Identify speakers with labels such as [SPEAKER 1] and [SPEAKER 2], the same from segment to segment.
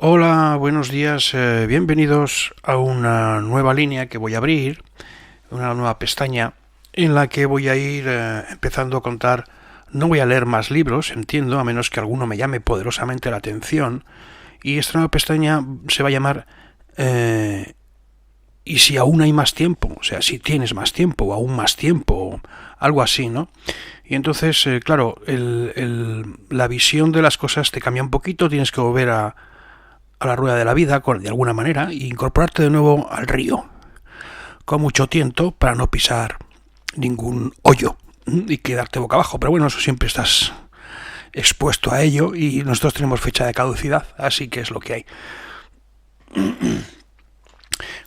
[SPEAKER 1] Hola, buenos días, bienvenidos a una nueva línea que voy a abrir, una nueva pestaña en la que voy a ir empezando a contar. No voy a leer más libros, entiendo, a menos que alguno me llame poderosamente la atención, y esta nueva pestaña se va a llamar y si aún hay más tiempo, o sea, si tienes más tiempo o aún más tiempo, o algo así, ¿no? Y entonces, claro, la visión de las cosas te cambia un poquito, tienes que volver a la rueda de la vida de alguna manera e incorporarte de nuevo al río con mucho tiento para no pisar ningún hoyo y quedarte boca abajo. Pero bueno, eso siempre estás expuesto a ello y nosotros tenemos fecha de caducidad, así que es lo que hay.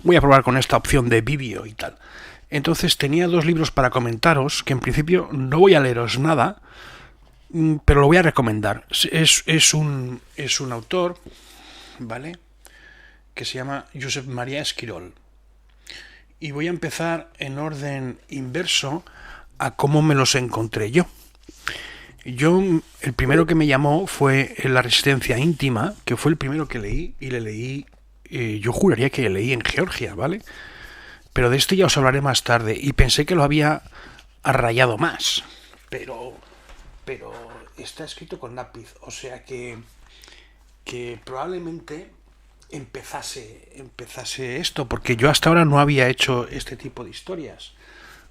[SPEAKER 1] Voy a probar con esta opción de vídeo y tal. Entonces tenía dos libros para comentaros, que en principio no voy a leeros nada, pero lo voy a recomendar. Es un autor, ¿vale?, que se llama Josep María Esquirol. Y voy a empezar en orden inverso a cómo me los encontré yo. El primero que me llamó fue La resistencia íntima, que fue el primero que leí, y le leí, yo juraría que le leí en Georgia, ¿vale? Pero de este ya os hablaré más tarde, y pensé que lo había arrayado más, pero está escrito con lápiz, o sea que probablemente empezase esto, porque yo hasta ahora no había hecho este tipo de historias,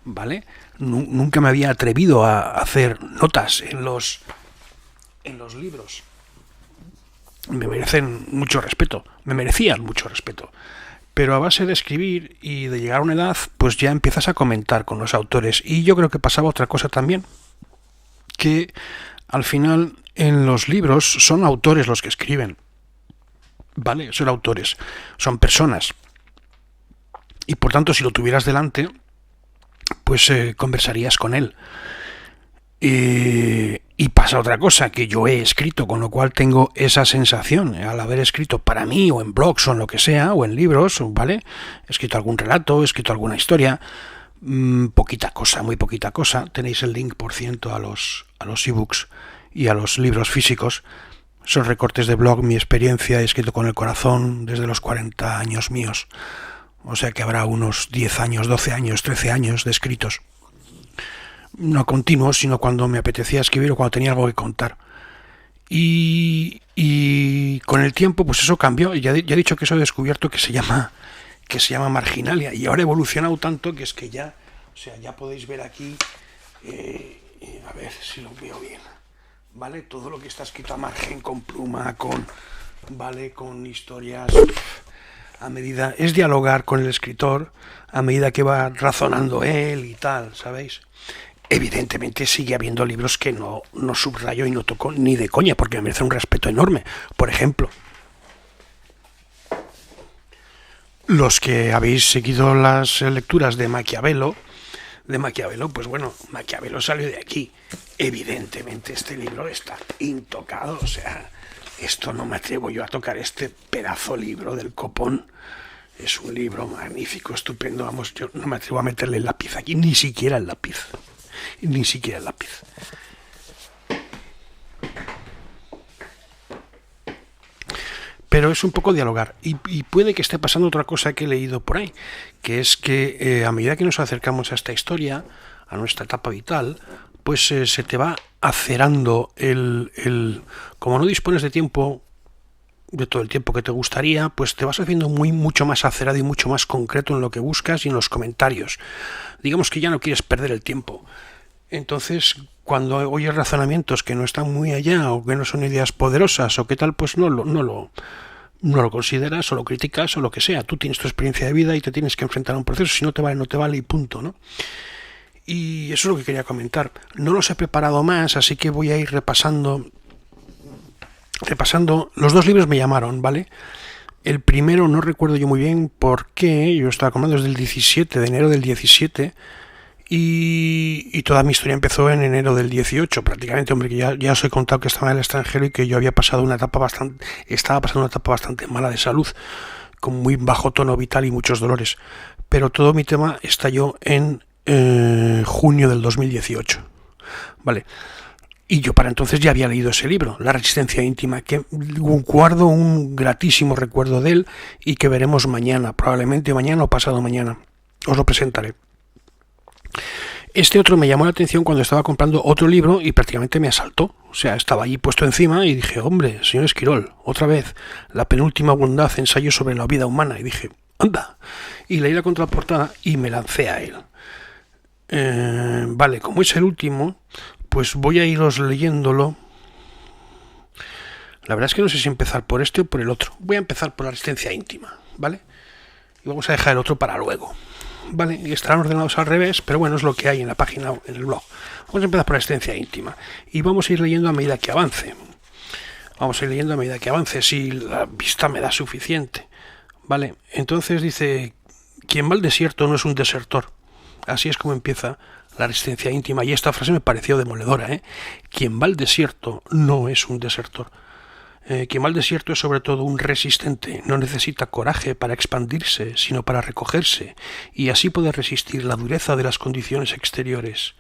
[SPEAKER 1] ¿vale? Nunca me había atrevido a hacer notas en los libros. Me merecían mucho respeto, pero a base de escribir y de llegar a una edad, pues ya empiezas a comentar con los autores, y yo creo que pasaba otra cosa también, que al final en los libros son autores los que escriben, ¿vale? Son autores, son personas. Y por tanto, si lo tuvieras delante, pues conversarías con él. Y pasa otra cosa, que yo he escrito, con lo cual tengo esa sensación, al haber escrito para mí, o en blogs, o en lo que sea, o en libros, ¿vale? He escrito algún relato, he escrito alguna historia, poquita cosa, muy poquita cosa. Tenéis el link, por ciento, a los ebooks y a los libros físicos. Son recortes de blog, mi experiencia, he escrito con el corazón desde los 40 años míos. O sea que habrá unos 10 años, 12 años, 13 años de escritos. No continuos, sino cuando me apetecía escribir o cuando tenía algo que contar. Y con el tiempo, pues eso cambió. Ya he dicho que eso he descubierto que se llama marginalia. Y ahora ha evolucionado tanto que es que ya, o sea, ya podéis ver aquí, a ver si lo veo bien, ¿vale? Todo lo que está escrito a margen, con pluma, ¿vale? Con historias. A medida, es dialogar con el escritor a medida que va razonando él y tal, ¿sabéis? Evidentemente sigue habiendo libros que no subrayo y no toco ni de coña, porque me merece un respeto enorme. Por ejemplo, los que habéis seguido las lecturas de Maquiavelo, pues bueno, Maquiavelo salió de aquí. Evidentemente este libro está intocado, o sea, esto no me atrevo yo a tocar, este pedazo libro del copón. Es un libro magnífico, estupendo, vamos, yo no me atrevo a meterle el lápiz aquí, ni siquiera el lápiz. Pero es un poco dialogar, y puede que esté pasando otra cosa que he leído por ahí, que es que a medida que nos acercamos a esta historia, a nuestra etapa vital, pues se te va acerando como no dispones de tiempo, de todo el tiempo que te gustaría, pues te vas haciendo mucho más acerado y mucho más concreto en lo que buscas y en los comentarios. Digamos que ya no quieres perder el tiempo. Entonces, cuando oyes razonamientos que no están muy allá, o que no son ideas poderosas, o qué tal, pues no lo consideras, o lo criticas, o lo que sea. Tú tienes tu experiencia de vida y te tienes que enfrentar a un proceso. Si no te vale, no te vale, y punto, ¿no? Y eso es lo que quería comentar. No los he preparado más, así que voy a ir repasando. Los dos libros me llamaron, ¿vale? El primero no recuerdo yo muy bien por qué. Yo estaba comentando desde el 17, de enero del 17, y toda mi historia empezó en enero del 18, prácticamente, hombre, que ya os he contado que estaba en el extranjero y que yo estaba pasando una etapa bastante mala de salud, con muy bajo tono vital y muchos dolores. Pero todo mi tema estalló en junio del 2018, ¿vale? Y yo para entonces ya había leído ese libro, La resistencia íntima, que guardo un gratísimo recuerdo de él y que veremos mañana, probablemente mañana o pasado mañana. Os lo presentaré. Este otro me llamó la atención cuando estaba comprando otro libro y prácticamente me asaltó. O sea, estaba allí puesto encima y dije, hombre, señor Esquirol, otra vez, La penúltima bondad, ensayo sobre la vida humana. Y dije, anda. Y leí la contraportada y me lancé a él. Vale, como es el último, pues voy a iros leyéndolo. La verdad es que no sé si empezar por este o por el otro. Voy a empezar por La resistencia íntima, ¿vale? Y vamos a dejar el otro para luego. Vale, y estarán ordenados al revés, pero bueno, es lo que hay en la página, en el blog. Vamos a empezar por La resistencia íntima y vamos a ir leyendo a medida que avance. Si la vista me da suficiente. Vale, entonces dice, quien va al desierto no es un desertor. Así es como empieza La resistencia íntima, y esta frase me pareció demoledora, ¿eh? Quien va al desierto no es un desertor. Quien va al desierto es sobre todo un resistente, no necesita coraje para expandirse, sino para recogerse, y así poder resistir la dureza de las condiciones exteriores.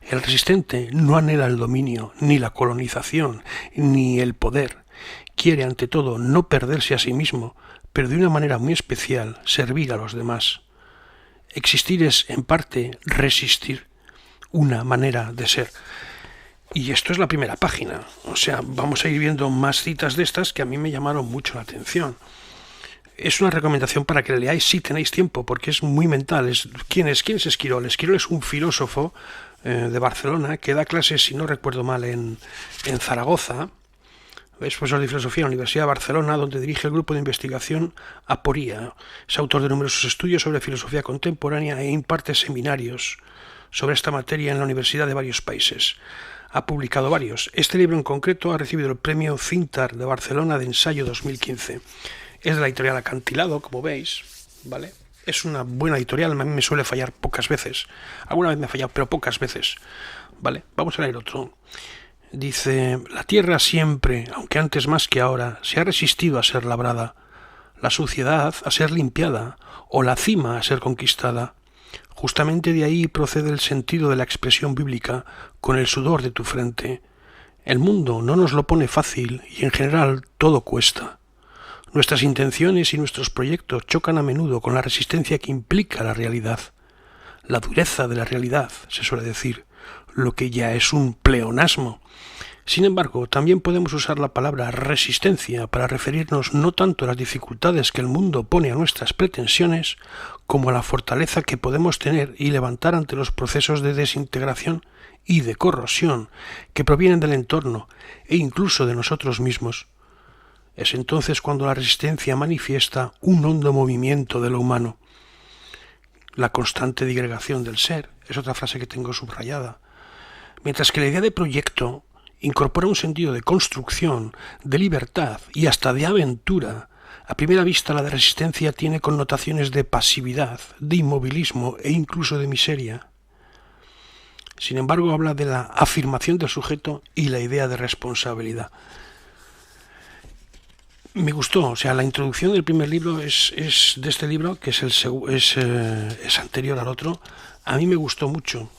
[SPEAKER 1] El resistente no anhela el dominio, ni la colonización, ni el poder. Quiere ante todo no perderse a sí mismo, pero de una manera muy especial servir a los demás. Existir es, en parte, resistir, una manera de ser. Y esto es la primera página, o sea, vamos a ir viendo más citas de estas que a mí me llamaron mucho la atención. Es una recomendación para que leáis si tenéis tiempo, porque es muy mental. ¿Quién es Esquirol? Esquirol es un filósofo de Barcelona que da clases, si no recuerdo mal, en Zaragoza. Es profesor de filosofía en la Universidad de Barcelona, donde dirige el grupo de investigación Aporía. Es autor de numerosos estudios sobre filosofía contemporánea e imparte seminarios sobre esta materia en la universidad de varios países. Ha publicado varios. Este libro en concreto ha recibido el premio Cintar de Barcelona de ensayo 2015. Es de la editorial Acantilado, como veis, ¿vale? Es una buena editorial, a mí me suele fallar pocas veces. Alguna vez me ha fallado, pero pocas veces. ¿Vale? Vamos a leer otro. Dice, la tierra siempre, aunque antes más que ahora, se ha resistido a ser labrada, la suciedad a ser limpiada, o la cima a ser conquistada. Justamente de ahí procede el sentido de la expresión bíblica, con el sudor de tu frente. El mundo no nos lo pone fácil y en general todo cuesta. Nuestras intenciones y nuestros proyectos chocan a menudo con la resistencia que implica la realidad. La dureza de la realidad, se suele decir, lo que ya es un pleonasmo. Sin embargo, también podemos usar la palabra resistencia para referirnos no tanto a las dificultades que el mundo pone a nuestras pretensiones, como a la fortaleza que podemos tener y levantar ante los procesos de desintegración y de corrosión que provienen del entorno e incluso de nosotros mismos. Es entonces cuando la resistencia manifiesta un hondo movimiento de lo humano. La constante digregación del ser es otra frase que tengo subrayada. Mientras que la idea de proyecto incorpora un sentido de construcción, de libertad y hasta de aventura, a primera vista la de resistencia tiene connotaciones de pasividad, de inmovilismo e incluso de miseria. Sin embargo, habla de la afirmación del sujeto y la idea de responsabilidad. Me gustó, o sea, la introducción del primer libro es de este libro, que es anterior al otro. A mí me gustó mucho.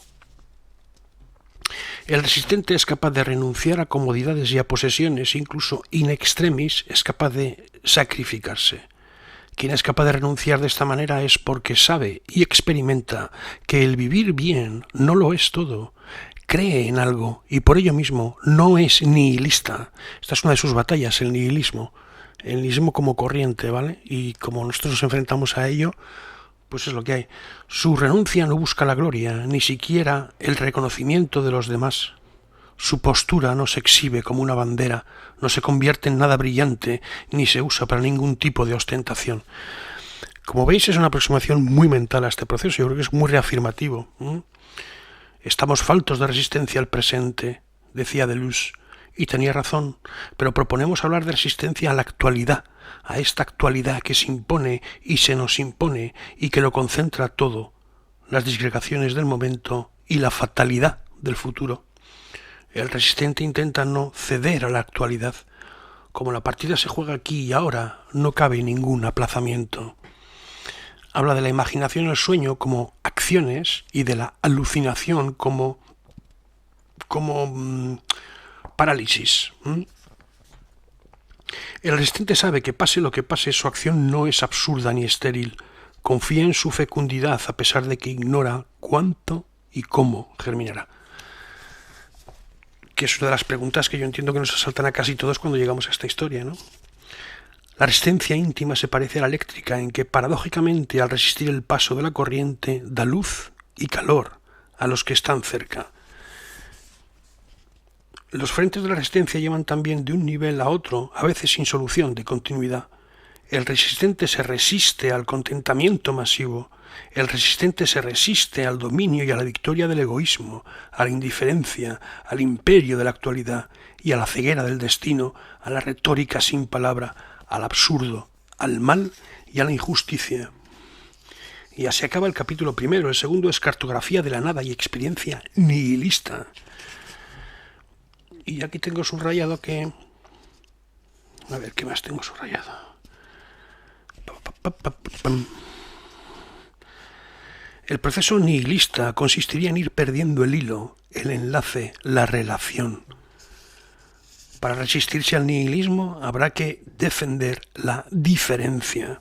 [SPEAKER 1] El resistente es capaz de renunciar a comodidades y a posesiones, incluso in extremis es capaz de sacrificarse. Quien es capaz de renunciar de esta manera es porque sabe y experimenta que el vivir bien no lo es todo. Cree en algo y por ello mismo no es nihilista. Esta es una de sus batallas, el nihilismo. El nihilismo como corriente, ¿vale? Y como nosotros nos enfrentamos a ello, pues es lo que hay. Su renuncia no busca la gloria, ni siquiera el reconocimiento de los demás. Su postura no se exhibe como una bandera, no se convierte en nada brillante, ni se usa para ningún tipo de ostentación. Como veis, es una aproximación muy mental a este proceso. Yo creo que es muy reafirmativo. Estamos faltos de resistencia al presente, decía Deleuze, y tenía razón, pero proponemos hablar de resistencia a la actualidad, a esta actualidad que se impone y se nos impone y que lo concentra todo, las disgregaciones del momento y la fatalidad del futuro. El resistente intenta no ceder a la actualidad. Como la partida se juega aquí y ahora, no cabe ningún aplazamiento. Habla de la imaginación y el sueño como acciones y de la alucinación como parálisis. El resistente sabe que pase lo que pase, su acción no es absurda ni estéril. Confía en su fecundidad a pesar de que ignora cuánto y cómo germinará. Que es una de las preguntas que yo entiendo que nos asaltan a casi todos cuando llegamos a esta historia, ¿no? La resistencia íntima se parece a la eléctrica en que, paradójicamente, al resistir el paso de la corriente, da luz y calor a los que están cerca. Los frentes de la resistencia llevan también de un nivel a otro, a veces sin solución de continuidad. El resistente se resiste al contentamiento masivo. El resistente se resiste al dominio y a la victoria del egoísmo, a la indiferencia, al imperio de la actualidad y a la ceguera del destino, a la retórica sin palabra, al absurdo, al mal y a la injusticia. Y así acaba el capítulo primero. El segundo es cartografía de la nada y experiencia nihilista. Y aquí tengo subrayado que... A ver, ¿qué más tengo subrayado? El proceso nihilista consistiría en ir perdiendo el hilo, el enlace, la relación. Para resistirse al nihilismo habrá que defender la diferencia.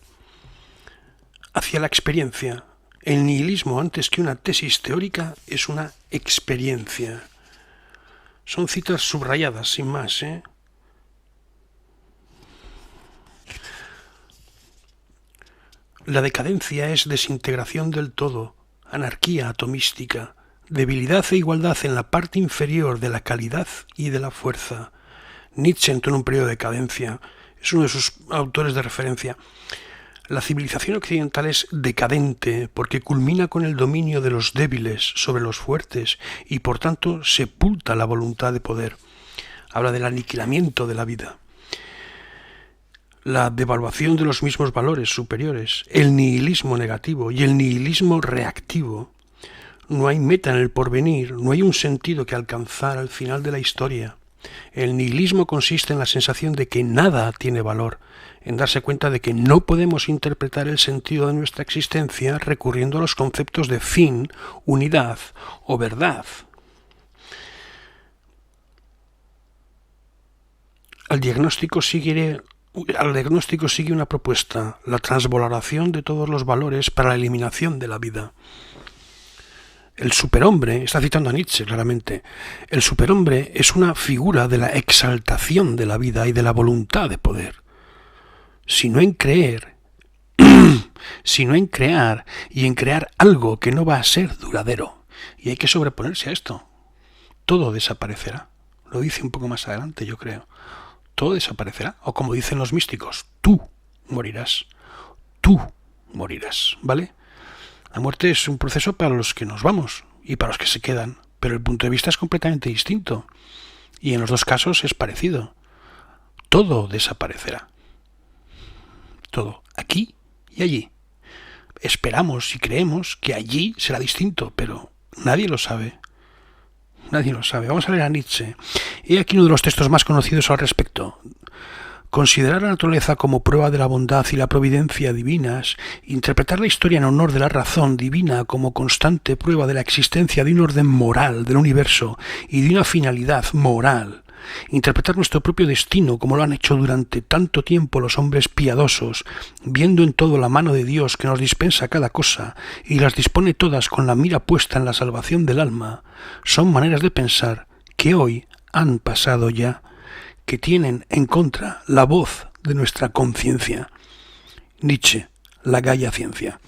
[SPEAKER 1] Hacia la experiencia, el nihilismo, antes que una tesis teórica, es una experiencia. Son citas subrayadas, sin más, ¿eh? La decadencia es desintegración del todo, anarquía atomística, debilidad e igualdad en la parte inferior de la calidad y de la fuerza. Nietzsche entró en un periodo de decadencia, es uno de sus autores de referencia. La civilización occidental es decadente porque culmina con el dominio de los débiles sobre los fuertes y por tanto sepulta la voluntad de poder. Habla del aniquilamiento de la vida. La devaluación de los mismos valores superiores, el nihilismo negativo y el nihilismo reactivo. No hay meta en el porvenir, no hay un sentido que alcanzar al final de la historia. El nihilismo consiste en la sensación de que nada tiene valor, en darse cuenta de que no podemos interpretar el sentido de nuestra existencia recurriendo a los conceptos de fin, unidad o verdad. Al diagnóstico sigue una propuesta, la transvaloración de todos los valores para la eliminación de la vida. El superhombre, está citando a Nietzsche claramente, el superhombre es una figura de la exaltación de la vida y de la voluntad de poder. Sino en crear y en crear algo que no va a ser duradero. Y hay que sobreponerse a esto. Todo desaparecerá. Lo dice un poco más adelante, yo creo. Todo desaparecerá. O como dicen los místicos, tú morirás. Tú morirás, ¿vale? La muerte es un proceso para los que nos vamos y para los que se quedan, pero el punto de vista es completamente distinto. Y en los dos casos es parecido. Todo desaparecerá. Todo, aquí y allí. Esperamos y creemos que allí será distinto, pero nadie lo sabe. Nadie lo sabe. Vamos a leer a Nietzsche. Y aquí uno de los textos más conocidos al respecto. Considerar la naturaleza como prueba de la bondad y la providencia divinas, interpretar la historia en honor de la razón divina como constante prueba de la existencia de un orden moral del universo y de una finalidad moral, interpretar nuestro propio destino como lo han hecho durante tanto tiempo los hombres piadosos, viendo en todo la mano de Dios que nos dispensa cada cosa y las dispone todas con la mira puesta en la salvación del alma, son maneras de pensar que hoy han pasado ya, que tienen en contra la voz de nuestra conciencia. Nietzsche, la Gaia Ciencia.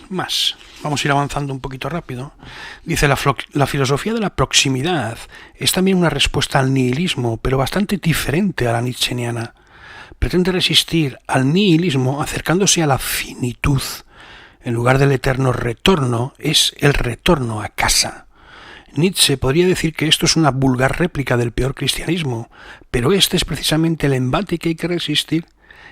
[SPEAKER 1] Más. Vamos a ir avanzando un poquito rápido. Dice, la filosofía de la proximidad es también una respuesta al nihilismo, pero bastante diferente a la nietzscheana. Pretende resistir al nihilismo acercándose a la finitud. En lugar del eterno retorno, es el retorno a casa. Nietzsche podría decir que esto es una vulgar réplica del peor cristianismo, pero este es precisamente el embate que hay que resistir.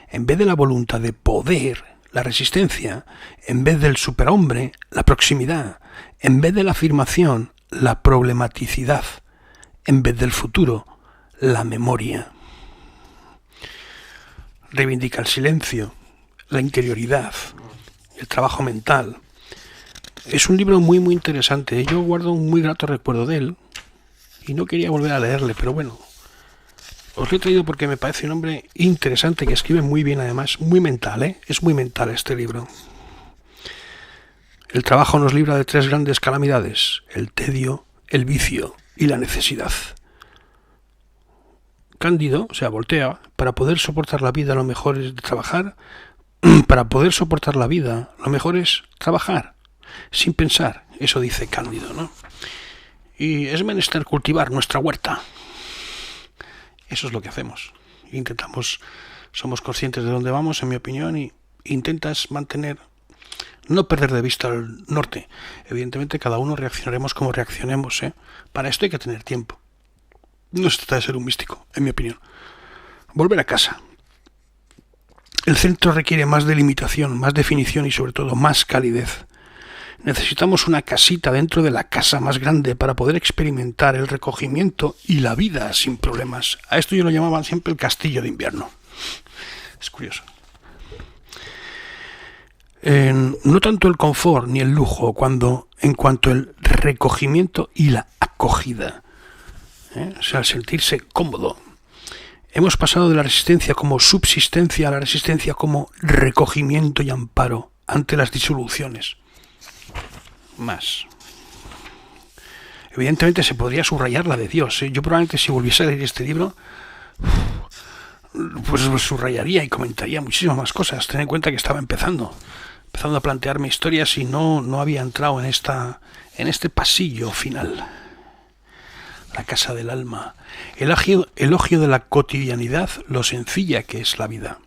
[SPEAKER 1] En vez de la voluntad de poder, la resistencia; en vez del superhombre, la proximidad; en vez de la afirmación, la problematicidad; en vez del futuro, la memoria. Reivindica el silencio, la interioridad, el trabajo mental. Es un libro muy muy interesante. Yo guardo un muy grato recuerdo de él y no quería volver a leerle, pero bueno, os lo he traído porque me parece un hombre interesante que escribe muy bien, además, muy mental, ¿eh? Es muy mental este libro. El trabajo nos libra de 3 grandes calamidades: el tedio, el vicio y la necesidad. Cándido, o sea, voltea, para poder soportar la vida lo mejor es trabajar. Para poder soportar la vida lo mejor es trabajar, sin pensar. Eso dice Cándido, ¿no? Y es menester cultivar nuestra huerta. Eso es lo que hacemos. Intentamos, somos conscientes de dónde vamos, en mi opinión, y intentas mantener, no perder de vista el norte. Evidentemente cada uno reaccionaremos como reaccionemos, ¿eh? Para esto hay que tener tiempo. No se trata de ser un místico, en mi opinión. Volver a casa. El centro requiere más delimitación, más definición y sobre todo más calidez. Necesitamos una casita dentro de la casa más grande para poder experimentar el recogimiento y la vida sin problemas. A esto yo lo llamaban siempre el castillo de invierno. Es curioso. No tanto el confort ni el lujo, en cuanto el recogimiento y la acogida. O sea, el sentirse cómodo. Hemos pasado de la resistencia como subsistencia a la resistencia como recogimiento y amparo ante las disoluciones. Más. Evidentemente se podría subrayar la de Dios, ¿eh? Yo probablemente si volviese a leer este libro, pues subrayaría y comentaría muchísimas más cosas. Ten en cuenta que estaba empezando a plantearme historias y no había entrado en este pasillo final. La casa del alma. Elogio de la cotidianidad, lo sencilla que es la vida.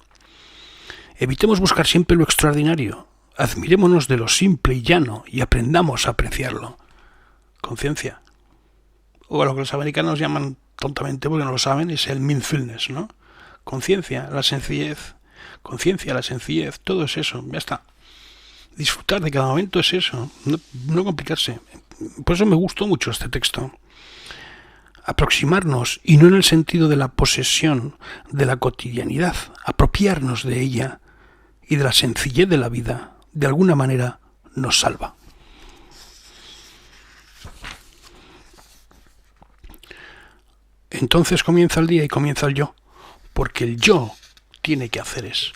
[SPEAKER 1] Evitemos buscar siempre lo extraordinario. Admirémonos de lo simple y llano y aprendamos a apreciarlo. Conciencia. O lo que los americanos llaman tontamente, porque no lo saben, es el mindfulness, ¿no? Conciencia, la sencillez. Conciencia, la sencillez, todo es eso, ya está. Disfrutar de cada momento es eso, no complicarse. Por eso me gustó mucho este texto. Aproximarnos, y no en el sentido de la posesión, de la cotidianidad, apropiarnos de ella y de la sencillez de la vida, de alguna manera nos salva. Entonces comienza el día y comienza el yo, porque el yo tiene que hacer es.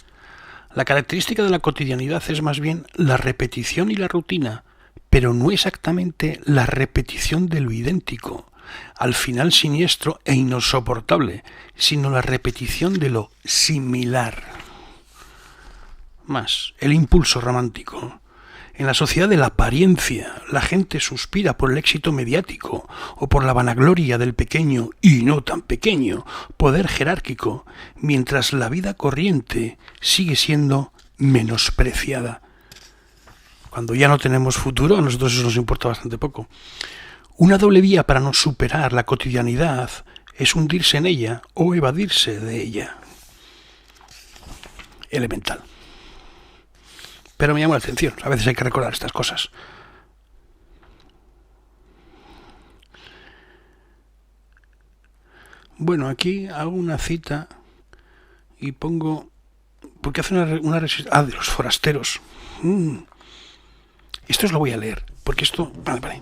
[SPEAKER 1] La característica de la cotidianidad es más bien la repetición y la rutina, pero no exactamente la repetición de lo idéntico, al final siniestro e insoportable, sino la repetición de lo similar. Más, el impulso romántico. En la sociedad de la apariencia, la gente suspira por el éxito mediático o por la vanagloria del pequeño y no tan pequeño poder jerárquico, mientras la vida corriente sigue siendo menospreciada. Cuando ya no tenemos futuro, a nosotros eso nos importa bastante poco. Una doble vía para no superar la cotidianidad es hundirse en ella o evadirse de ella. Elemental. Pero me llama la atención, a veces hay que recordar estas cosas. Bueno, aquí hago una cita y pongo... porque hace una resistencia... de los forasteros. Esto os lo voy a leer, porque esto... Vale.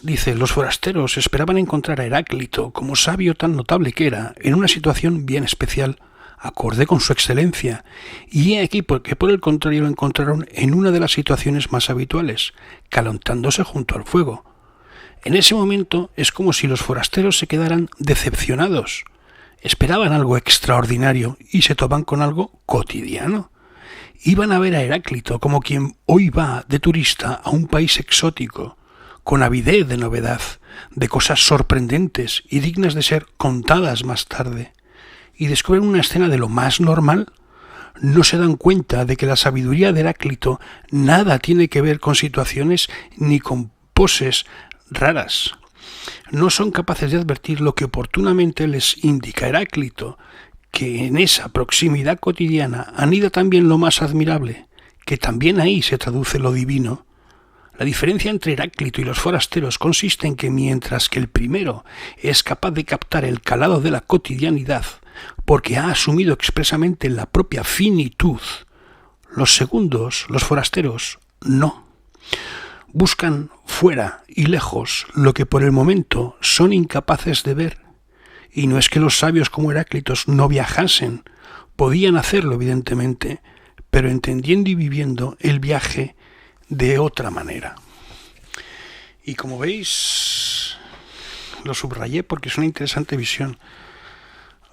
[SPEAKER 1] Dice, los forasteros esperaban encontrar a Heráclito, como sabio tan notable que era, en una situación bien especial, acorde con su excelencia, y he aquí porque por el contrario lo encontraron en una de las situaciones más habituales, calentándose junto al fuego. En ese momento es como si los forasteros se quedaran decepcionados. Esperaban algo extraordinario y se topan con algo cotidiano. Iban a ver a Heráclito como quien hoy va de turista a un país exótico, con avidez de novedad, de cosas sorprendentes y dignas de ser contadas más tarde, y descubren una escena de lo más normal. No se dan cuenta de que la sabiduría de Heráclito nada tiene que ver con situaciones ni con poses raras. No son capaces de advertir lo que oportunamente les indica Heráclito, que en esa proximidad cotidiana anida también lo más admirable, que también ahí se traduce lo divino. La diferencia entre Heráclito y los forasteros consiste en que mientras que el primero es capaz de captar el calado de la cotidianidad, porque ha asumido expresamente la propia finitud, los segundos, los forasteros, no. Buscan fuera y lejos lo que por el momento son incapaces de ver. Y no es que los sabios como Heráclitos no viajasen, podían hacerlo evidentemente, pero entendiendo y viviendo el viaje de otra manera. Y como veis, lo subrayé porque es una interesante visión.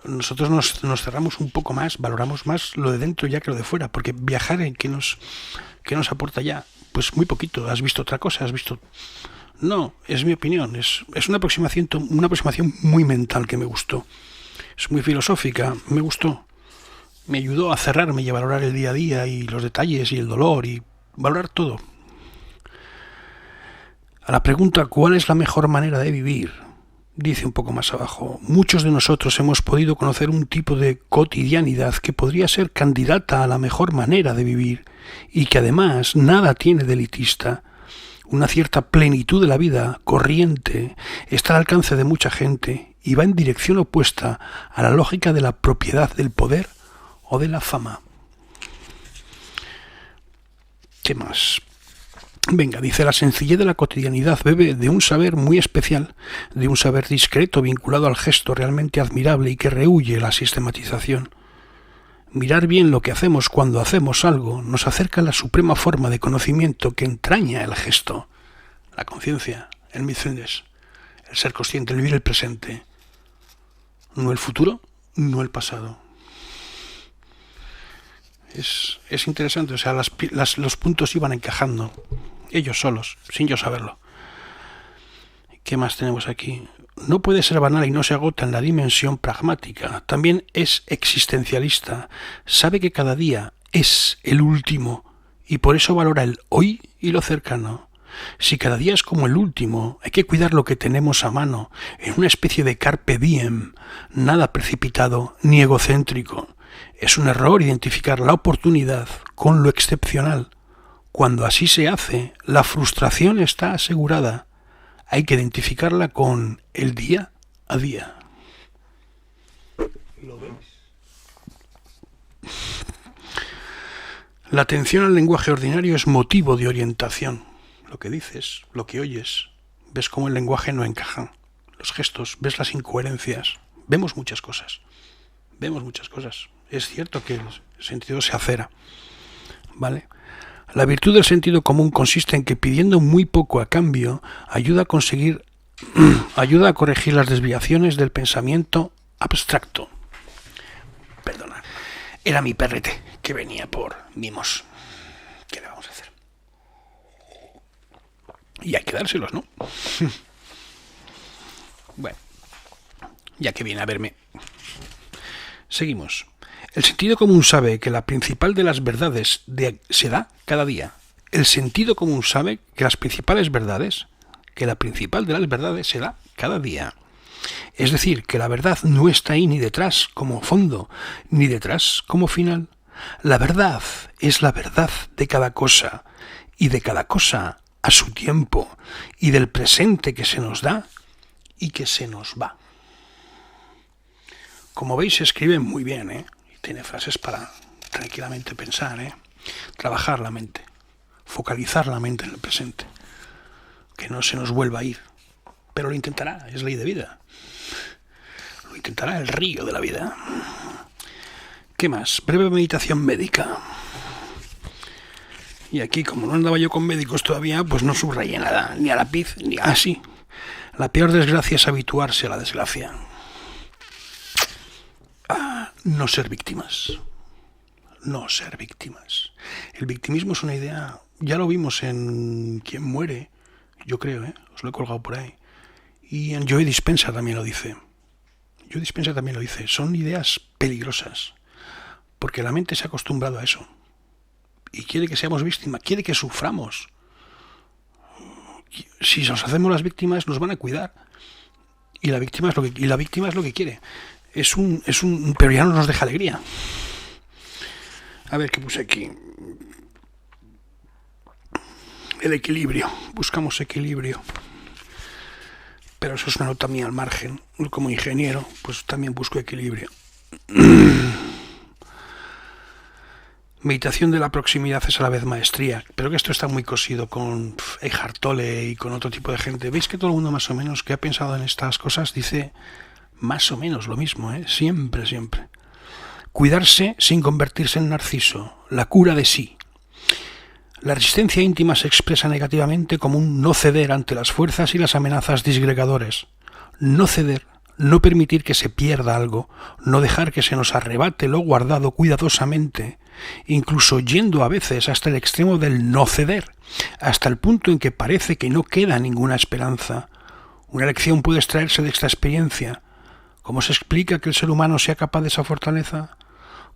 [SPEAKER 1] Nosotros nos cerramos un poco más, valoramos más lo de dentro ya que lo de fuera, porque viajar, ¿qué nos aporta ya? Pues muy poquito. ¿Has visto otra cosa? ¿Has visto...? No, es mi opinión. Es una aproximación muy mental que me gustó. Es muy filosófica, me gustó. Me ayudó a cerrarme y a valorar el día a día y los detalles y el dolor y valorar todo. A la pregunta ¿cuál es la mejor manera de vivir? Dice un poco más abajo, muchos de nosotros hemos podido conocer un tipo de cotidianidad que podría ser candidata a la mejor manera de vivir y que además nada tiene de elitista. Una cierta plenitud de la vida corriente está al alcance de mucha gente y va en dirección opuesta a la lógica de la propiedad del poder o de la fama. ¿Qué más? Venga, dice, la sencillez de la cotidianidad bebe de un saber muy especial, de un saber discreto vinculado al gesto realmente admirable y que rehúye la sistematización. Mirar bien lo que hacemos cuando hacemos algo nos acerca a la suprema forma de conocimiento que entraña el gesto, la conciencia, el mindfulness, el ser consciente, el vivir el presente, no el futuro, no el pasado. Es interesante, o sea, los puntos iban encajando, ellos solos, sin yo saberlo. ¿Qué más tenemos aquí? No puede ser banal y no se agota en la dimensión pragmática. También es existencialista. Sabe que cada día es el último y por eso valora el hoy y lo cercano. Si cada día es como el último, hay que cuidar lo que tenemos a mano, en una especie de carpe diem, nada precipitado ni egocéntrico. Es un error identificar la oportunidad con lo excepcional. Cuando así se hace, la frustración está asegurada. Hay que identificarla con el día a día. ¿Lo veis? La atención al lenguaje ordinario es motivo de orientación. Lo que dices, lo que oyes, ves cómo el lenguaje no encaja. Los gestos, ves las incoherencias. Vemos muchas cosas. Es cierto que el sentido se acera, ¿vale? La virtud del sentido común consiste en que pidiendo muy poco a cambio ayuda a corregir las desviaciones del pensamiento abstracto. Perdona, era mi perrete que venía por mimos. ¿Qué le vamos a hacer? Y hay que dárselos, ¿no? Bueno, ya que viene a verme. Seguimos. El sentido común sabe que la principal de las verdades se da cada día. El sentido común sabe que la principal de las verdades se da cada día. Es decir, que la verdad no está ahí ni detrás como fondo, ni detrás como final. La verdad es la verdad de cada cosa, y de cada cosa a su tiempo, y del presente que se nos da y que se nos va. Como veis, se escribe muy bien, ¿eh? Tiene frases para tranquilamente pensar, trabajar la mente, focalizar la mente en el presente, que no se nos vuelva a ir, pero lo intentará, es ley de vida, lo intentará el río de la vida. ¿Qué más? Breve meditación médica. Y aquí, como no andaba yo con médicos todavía, pues no subrayé nada, ni a lápiz, ni así. La peor desgracia es habituarse a la desgracia. No ser víctimas. El victimismo es una idea, ya lo vimos en Quien muere, yo creo, os lo he colgado por ahí. Y en Joe Dispenza también lo dice. Son ideas peligrosas, porque la mente se ha acostumbrado a eso. Y quiere que seamos víctimas, quiere que suframos. Si nos hacemos las víctimas, nos van a cuidar. Y la víctima es lo que quiere. Pero ya no nos deja alegría. A ver qué puse aquí. El equilibrio. Buscamos equilibrio. Pero eso es una nota mía al margen. Como ingeniero, pues también busco equilibrio. Meditación de la proximidad es a la vez maestría, pero que esto está muy cosido con Eckhart Tolle y con otro tipo de gente. ¿Veis que todo el mundo más o menos que ha pensado en estas cosas dice más o menos lo mismo, ¿eh? Siempre, siempre. Cuidarse sin convertirse en narciso, la cura de sí. La resistencia íntima se expresa negativamente como un no ceder ante las fuerzas y las amenazas disgregadores. No ceder, no permitir que se pierda algo, no dejar que se nos arrebate lo guardado cuidadosamente, incluso yendo a veces hasta el extremo del no ceder, hasta el punto en que parece que no queda ninguna esperanza. Una lección puede extraerse de esta experiencia. ¿Cómo se explica que el ser humano sea capaz de esa fortaleza?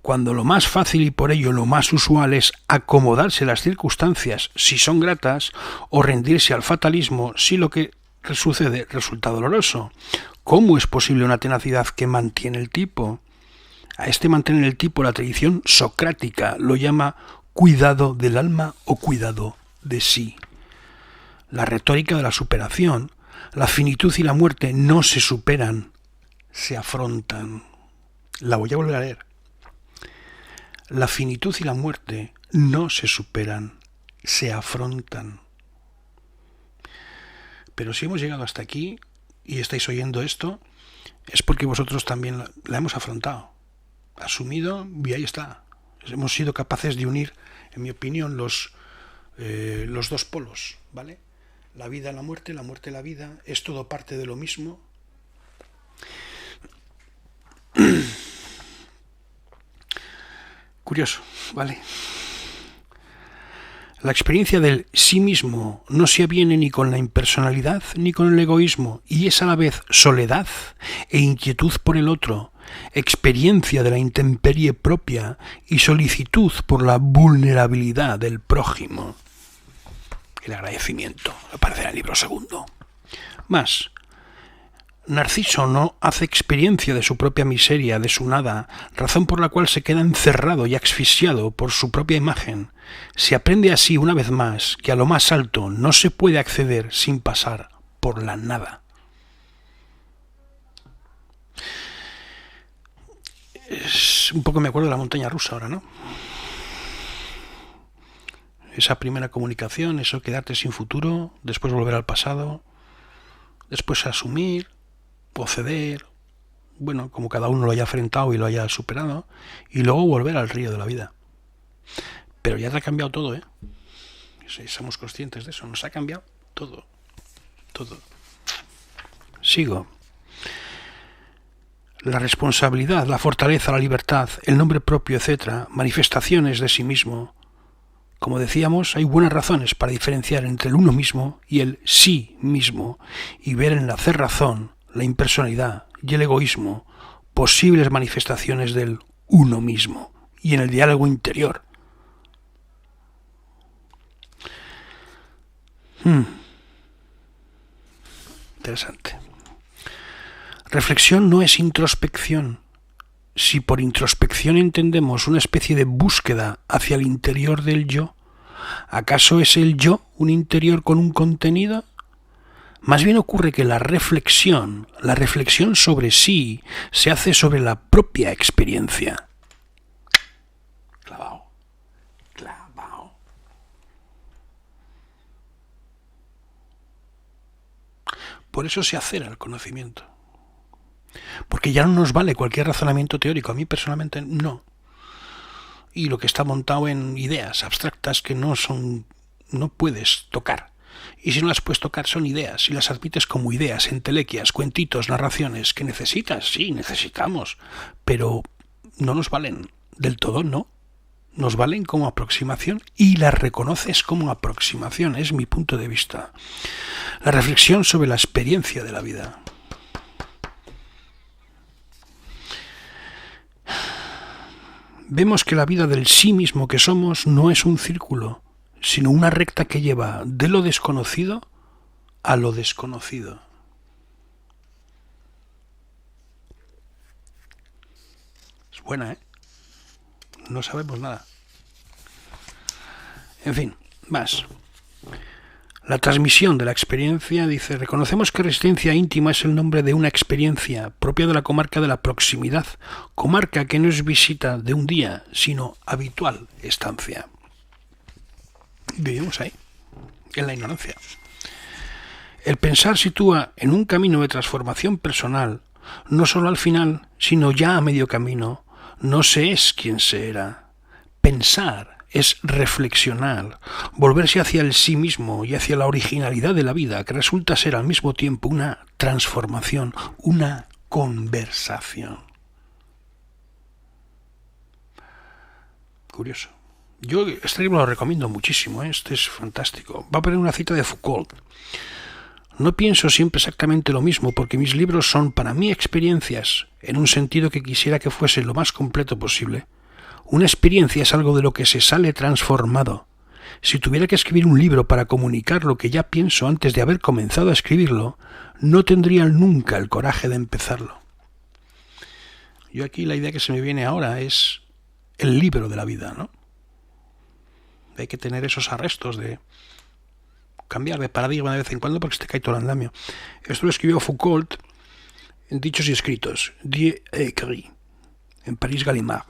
[SPEAKER 1] Cuando lo más fácil y por ello lo más usual es acomodarse a las circunstancias si son gratas o rendirse al fatalismo si lo que sucede resulta doloroso. ¿Cómo es posible una tenacidad que mantiene el tipo? A este mantener el tipo la tradición socrática lo llama cuidado del alma o cuidado de sí. La retórica de la superación, la finitud y la muerte no se superan, se afrontan. La voy a volver a leer. La finitud y la muerte no se superan, se afrontan. Pero si hemos llegado hasta aquí y estáis oyendo esto, es porque vosotros también la hemos afrontado, asumido, y ahí está. Hemos sido capaces de unir, en mi opinión, los dos polos, ¿vale? La vida, la muerte, la vida, es todo parte de lo mismo. Curioso, ¿vale? La experiencia del sí mismo no se aviene ni con la impersonalidad ni con el egoísmo, y es a la vez soledad e inquietud por el otro, experiencia de la intemperie propia y solicitud por la vulnerabilidad del prójimo. El agradecimiento aparece en el libro segundo. Más, Narciso no hace experiencia de su propia miseria, de su nada, razón por la cual se queda encerrado y asfixiado por su propia imagen. Se aprende así una vez más que a lo más alto no se puede acceder sin pasar por la nada. Es un poco me acuerdo de la montaña rusa ahora, ¿no? Esa primera comunicación, eso quedarte sin futuro, después volver al pasado, después asumir o ceder, bueno, como cada uno lo haya enfrentado y lo haya superado, y luego volver al río de la vida. Pero ya te ha cambiado todo, ¿eh? Si somos conscientes de eso, nos ha cambiado todo. Todo. Sigo. La responsabilidad, la fortaleza, la libertad, el nombre propio, etc., manifestaciones de sí mismo. Como decíamos, hay buenas razones para diferenciar entre el uno mismo y el sí mismo, y ver en la cerrazón, la impersonalidad y el egoísmo posibles manifestaciones del uno mismo y en el diálogo interior. Interesante. Reflexión no es introspección. Si por introspección entendemos una especie de búsqueda hacia el interior del yo, ¿acaso es el yo un interior con un contenido? Más bien ocurre que la reflexión sobre sí, se hace sobre la propia experiencia. Clavao. Por eso se acera el conocimiento. Porque ya no nos vale cualquier razonamiento teórico. A mí personalmente no. Y lo que está montado en ideas abstractas que no puedes tocar. Y si no las puedes tocar son ideas, y las admites como ideas, entelequias, cuentitos, narraciones, que necesitas, sí, necesitamos, pero no nos valen del todo, no. Nos valen como aproximación y las reconoces como aproximación, es mi punto de vista. La reflexión sobre la experiencia de la vida. Vemos que la vida del sí mismo que somos no es un círculo, sino una recta que lleva de lo desconocido a lo desconocido. Es buena, ¿eh? No sabemos nada. En fin, más. La transmisión de la experiencia, dice, reconocemos que resistencia íntima es el nombre de una experiencia propia de la comarca de la proximidad, comarca que no es visita de un día, sino habitual estancia. Vivimos ahí, en la ignorancia. El pensar sitúa en un camino de transformación personal, no solo al final, sino ya a medio camino. No se es quien se era. Pensar es reflexionar, volverse hacia el sí mismo y hacia la originalidad de la vida, que resulta ser al mismo tiempo una transformación, una conversación. Curioso. Yo este libro lo recomiendo muchísimo, este es fantástico. Va a poner una cita de Foucault. No pienso siempre exactamente lo mismo porque mis libros son para mí experiencias, en un sentido que quisiera que fuese lo más completo posible. Una experiencia es algo de lo que se sale transformado. Si tuviera que escribir un libro para comunicar lo que ya pienso antes de haber comenzado a escribirlo, no tendría nunca el coraje de empezarlo. Yo aquí la idea que se me viene ahora es el libro de la vida, ¿no? Hay que tener esos arrestos de cambiar de paradigma de vez en cuando porque se te cae todo el andamio. Esto lo escribió Foucault en Dichos y Escritos, Dieu écrit, en París Gallimard.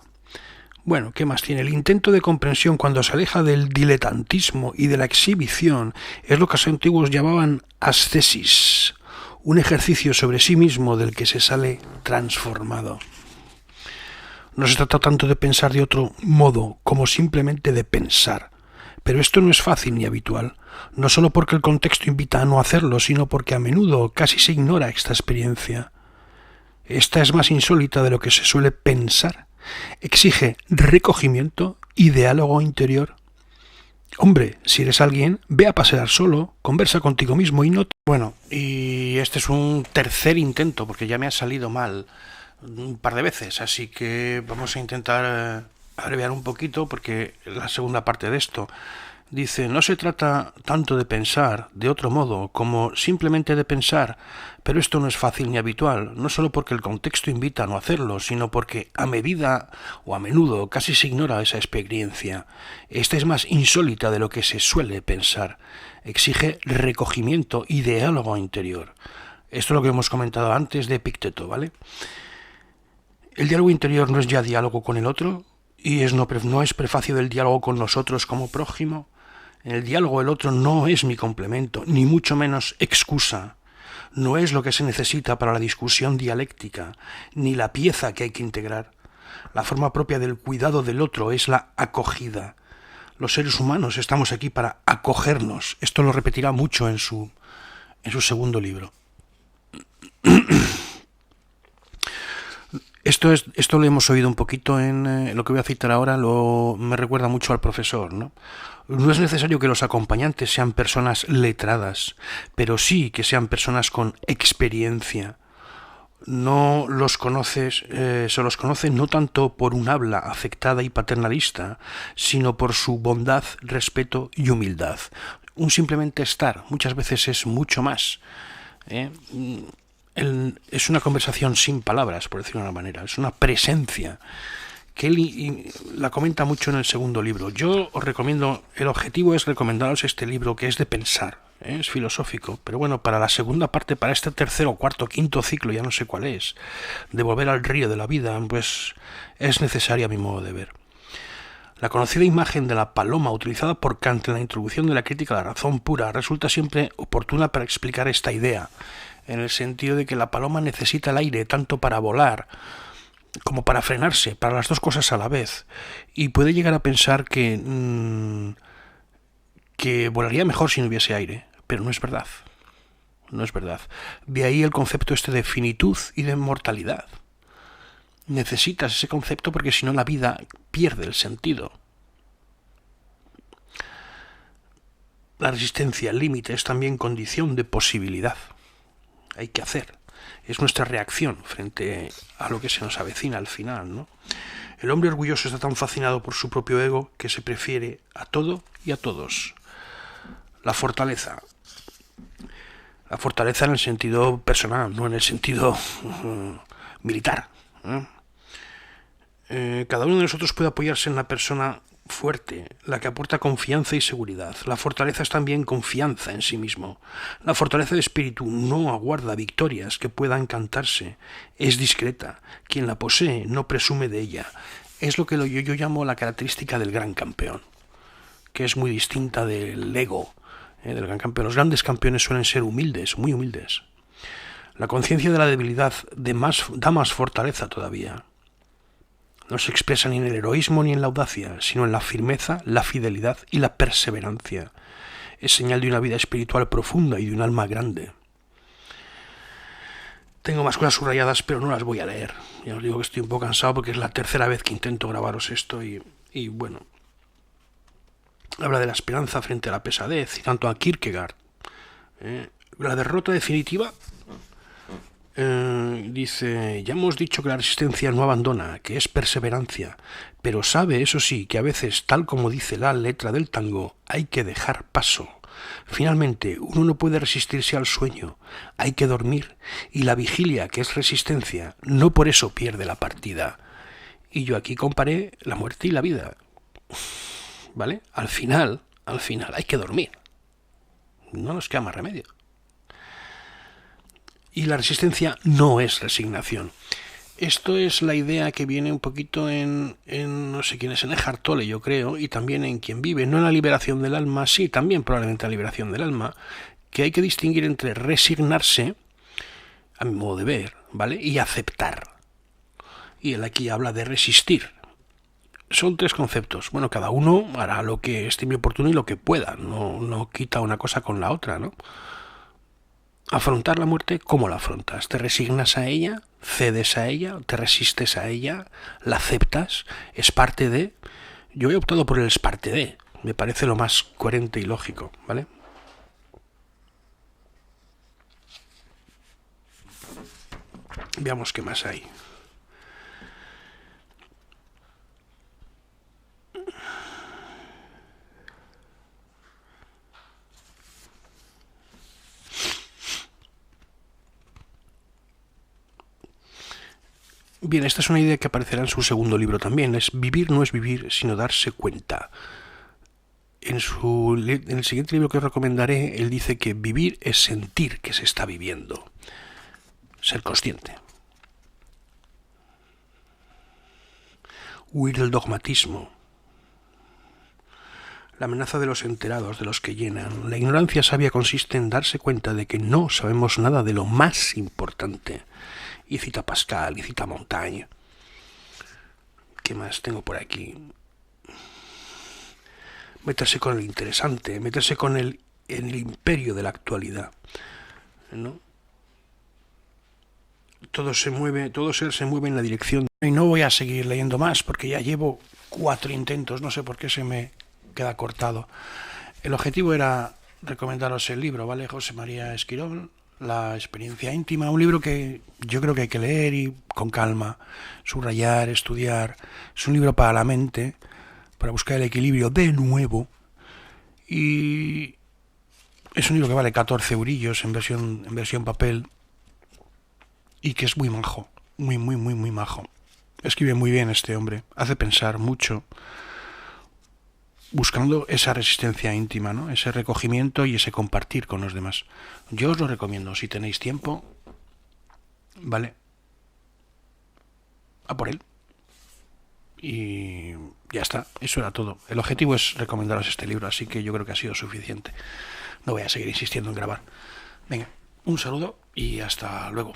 [SPEAKER 1] Bueno, ¿qué más tiene? El intento de comprensión cuando se aleja del diletantismo y de la exhibición es lo que los antiguos llamaban ascesis, un ejercicio sobre sí mismo del que se sale transformado. No se trata tanto de pensar de otro modo como simplemente de pensar. Pero esto no es fácil ni habitual, no solo porque el contexto invita a no hacerlo, sino porque a menudo casi se ignora esta experiencia. Esta es más insólita de lo que se suele pensar. Exige recogimiento y diálogo interior. Hombre, si eres alguien, ve a pasear solo, conversa contigo mismo y no... Bueno, y este es un tercer intento, porque ya me ha salido mal un par de veces, así que vamos a intentar abreviar un poquito, porque la segunda parte de esto dice, no se trata tanto de pensar de otro modo como simplemente de pensar, pero esto no es fácil ni habitual, no solo porque el contexto invita a no hacerlo, sino porque a medida o a menudo casi se ignora esa experiencia. Esta es más insólita de lo que se suele pensar. Exige recogimiento y diálogo interior. Esto es lo que hemos comentado antes de Epicteto, ¿vale? El diálogo interior no es ya diálogo con el otro, y no es prefacio del diálogo con nosotros como prójimo. En el diálogo el otro no es mi complemento, ni mucho menos excusa. No es lo que se necesita para la discusión dialéctica, ni la pieza que hay que integrar. La forma propia del cuidado del otro es la acogida. Los seres humanos estamos aquí para acogernos. Esto lo repetirá mucho en su segundo libro. Esto lo hemos oído un poquito en lo que voy a citar ahora, me recuerda mucho al profesor, ¿no? No es necesario que los acompañantes sean personas letradas, pero sí que sean personas con experiencia. No los conoces, se los conoce no tanto por un habla afectada y paternalista, sino por su bondad, respeto y humildad. Un simplemente estar muchas veces es mucho más. Es una conversación sin palabras, por decirlo de una manera, es una presencia que él la comenta mucho en el segundo libro. Yo os recomiendo, el objetivo es recomendaros este libro que es de pensar, es filosófico, pero bueno, para la segunda parte, para este tercero, cuarto, quinto ciclo, ya no sé cuál es, de volver al río de la vida, pues es necesaria a mi modo de ver. La conocida imagen de la paloma utilizada por Kant en la introducción de la crítica a la razón pura resulta siempre oportuna para explicar esta idea, en el sentido de que la paloma necesita el aire tanto para volar como para frenarse, para las dos cosas a la vez, y puede llegar a pensar que volaría mejor si no hubiese aire, pero no es verdad. No es verdad. De ahí el concepto este de finitud y de mortalidad. Necesitas ese concepto porque si no la vida pierde el sentido. La resistencia al límite es también condición de posibilidad. Hay que hacer. Es nuestra reacción frente a lo que se nos avecina al final, ¿no? El hombre orgulloso está tan fascinado por su propio ego que se prefiere a todo y a todos. La fortaleza. La fortaleza en el sentido personal, no en el sentido militar. Cada uno de nosotros puede apoyarse en la persona fuerte, la que aporta confianza y seguridad. La fortaleza es también confianza en sí mismo. La fortaleza de espíritu no aguarda victorias que puedan cantarse. Es discreta. Quien la posee no presume de ella. Es lo que yo llamo la característica del gran campeón, que es muy distinta del ego del gran campeón. Los grandes campeones suelen ser humildes, muy humildes. La conciencia de la debilidad da más fortaleza todavía. No se expresa ni en el heroísmo ni en la audacia, sino en la firmeza, la fidelidad y la perseverancia. Es señal de una vida espiritual profunda y de un alma grande. Tengo más cosas subrayadas, pero no las voy a leer. Ya os digo que estoy un poco cansado porque es la tercera vez que intento grabaros esto y bueno. Habla de la esperanza frente a la pesadez, y tanto a Kierkegaard. La derrota definitiva... dice, ya hemos dicho que la resistencia no abandona, que es perseverancia, pero sabe, eso sí, que a veces, tal como dice la letra del tango, hay que dejar paso. Finalmente, uno no puede resistirse al sueño, hay que dormir, y la vigilia, que es resistencia, no por eso pierde la partida. Y yo aquí comparé la muerte y la vida, ¿vale? Al final, hay que dormir. No nos queda más remedio. Y la resistencia no es resignación. Esto es la idea que viene un poquito en no sé quién es, en Eckhart Tolle, yo creo, y también en Quien vive, no en la liberación del alma, sí, también probablemente en la liberación del alma, que hay que distinguir entre resignarse, a mi modo de ver, ¿vale? Y aceptar. Y él aquí habla de resistir. Son tres conceptos. Bueno, cada uno hará lo que estime oportuno y lo que pueda, no quita una cosa con la otra, ¿no? Afrontar la muerte, ¿cómo la afrontas? ¿Te resignas a ella? ¿Cedes a ella? ¿Te resistes a ella? ¿La aceptas? ¿Es parte de? Yo he optado por el es parte de. Me parece lo más coherente y lógico, ¿vale? Veamos qué más hay. Bien, esta es una idea que aparecerá en su segundo libro también. Es vivir no es vivir, sino darse cuenta. En el siguiente libro que os recomendaré, él dice que vivir es sentir que se está viviendo. Ser consciente. Huir del dogmatismo. La amenaza de los enterados, de los que llenan. La ignorancia sabia consiste en darse cuenta de que no sabemos nada de lo más importante. Y cita Pascal, y cita Montaigne. ¿Qué más tengo por aquí? Meterse con el interesante, meterse con en el imperio de la actualidad, ¿no? Todo ser se mueve en la dirección. Y no voy a seguir leyendo más porque ya llevo 4 intentos, no sé por qué se me queda cortado. El objetivo era recomendaros el libro, ¿vale? José María Esquirol, La experiencia íntima, un libro que yo creo que hay que leer y con calma, subrayar, estudiar. Es un libro para la mente, para buscar el equilibrio de nuevo. Y es un libro que vale 14 eurillos en versión papel y que es muy majo, muy majo. Escribe muy bien este hombre, hace pensar mucho, buscando esa resistencia íntima, ¿no? Ese recogimiento y ese compartir con los demás. Yo os lo recomiendo, si tenéis tiempo, ¿vale? A por él. Y ya está, eso era todo. El objetivo es recomendaros este libro, así que yo creo que ha sido suficiente. No voy a seguir insistiendo en grabar. Venga, un saludo y hasta luego.